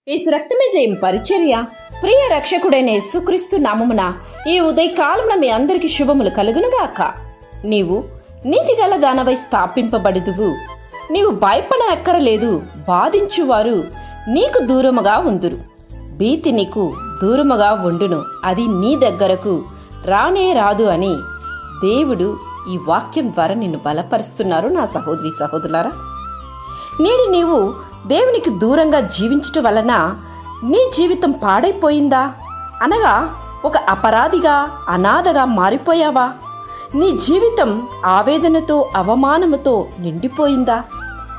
యేసు రక్తమే జయం పరిచర్య. ప్రియ రక్షకుడైన యేసుక్రీస్తు నామమున ఈ ఉదయకాలమున మీ అందరికి శుభములు కలుగునుగాక. నీవు నీతిగల దానవై స్థాపింపబడుదువు. నీవు భయపడనక్కరలేదు. బాధించువారు నీకు దూరముగా ఉందురు. భీతి నీకు దూరముగా ఉండును, అది నీ దగ్గరకు రానే రాదు అని దేవుడు ఈ వాక్యం ద్వారా నిన్ను బలపరుస్తున్నారు. నా సహోదరి సహోదరులారా, నేడు నీవు దేవునికి దూరంగా జీవించటం వలన నీ జీవితం పాడైపోయిందా? అనగా ఒక అపరాధిగా, అనాథగా మారిపోయావా? నీ జీవితం ఆవేదనతో, అవమానముతో నిండిపోయిందా?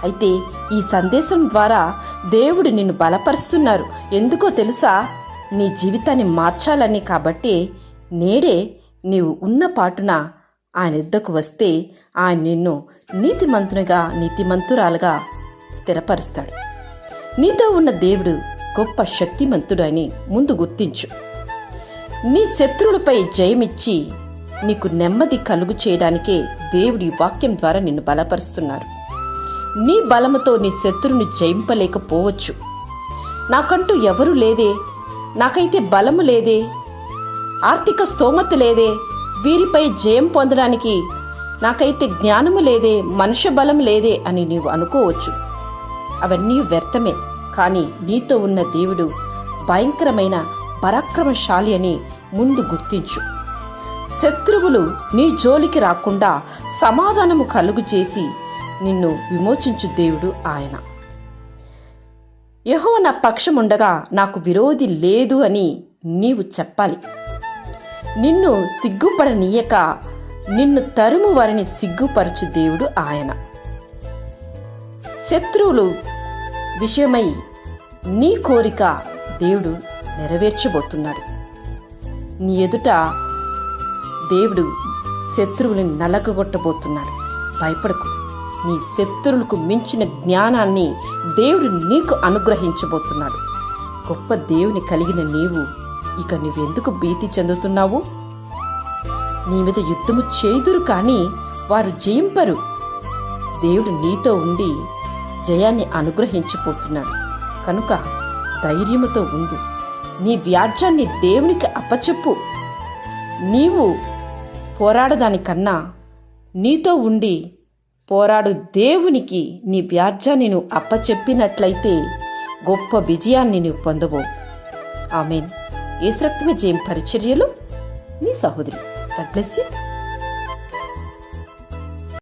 అయితే ఈ సందేశం ద్వారా దేవుడు నిన్ను బలపరుస్తున్నారు. ఎందుకో తెలుసా? నీ జీవితాన్ని మార్చాలని. కాబట్టి నేడే నీవు ఉన్న పాటున ఆయన యుద్ధకు వస్తే ఆయన నిన్ను నీతిమంతునిగా, నీతిమంతురాలుగా స్థిరపరుస్తాడు. నీతో ఉన్న దేవుడు గొప్ప శక్తిమంతుడు అని ముందు గుర్తించు. నీ శత్రువులపై జయమిచ్చి నీకు నెమ్మది కలుగు చేయడానికే దేవుడి వాక్యం ద్వారా నిన్ను బలపరుస్తున్నారు. నీ బలముతో నీ శత్రువుని జయింపలేకపోవచ్చు. నాకంటూ ఎవరు లేదే, నాకైతే బలము లేదే, ఆర్థిక స్తోమత లేదే, వీరిపై జయం పొందడానికి నాకైతే జ్ఞానము లేదే, మనుష్య బలం లేదే అని నీవు అనుకోవచ్చు. అవన్నీ వ్యర్థమే. కానీ నీతో ఉన్న దేవుడు భయంకరమైన పరాక్రమశాలి అని ముందు గుర్తించు. శత్రువులు నీ జోలికి రాకుండా సమాధానము కలుగు చేసి నిన్ను విమోచించు దేవుడు ఆయన. యెహోవా నా పక్షముండగా నాకు విరోధి లేదు అని నీవు చెప్పాలి. నిన్ను సిగ్గుపడనీయక నిన్ను తరుము వారిని సిగ్గుపరచు దేవుడు ఆయన. శత్రువులు విషయమై నీ కోరిక దేవుడు నెరవేర్చబోతున్నాడు. నీ ఎదుట దేవుడు శత్రువుని నలగగొట్టబోతున్నాడు. భయపడకు. నీ శత్రువులకు మించిన జ్ఞానాన్ని దేవుడు నీకు అనుగ్రహించబోతున్నాడు. గొప్ప దేవుని కలిగిన నీవు ఇక నువ్వెందుకు భీతి చెందుతున్నావు? నీ మీద యుద్ధము చేయుదురు, కానీ వారు జయింపరు. దేవుడు నీతో ఉండి జయాన్ని అనుగ్రహించిపోతున్నాడు. కనుక ధైర్యముతో ఉండు. నీ వ్యాజ్యాన్ని దేవునికి అప్పచెప్పు. నీవు పోరాడదానికన్నా నీతో ఉండి పోరాడు దేవునికి నీ వ్యాజ్యాన్ని నువ్వు అప్పచెప్పినట్లయితే గొప్ప విజయాన్ని నువ్వు పొందబోవు. ఆమేన్. యేసు రక్తమే జయం పరిచర్యలు. నీ సహోదరి. God bless you.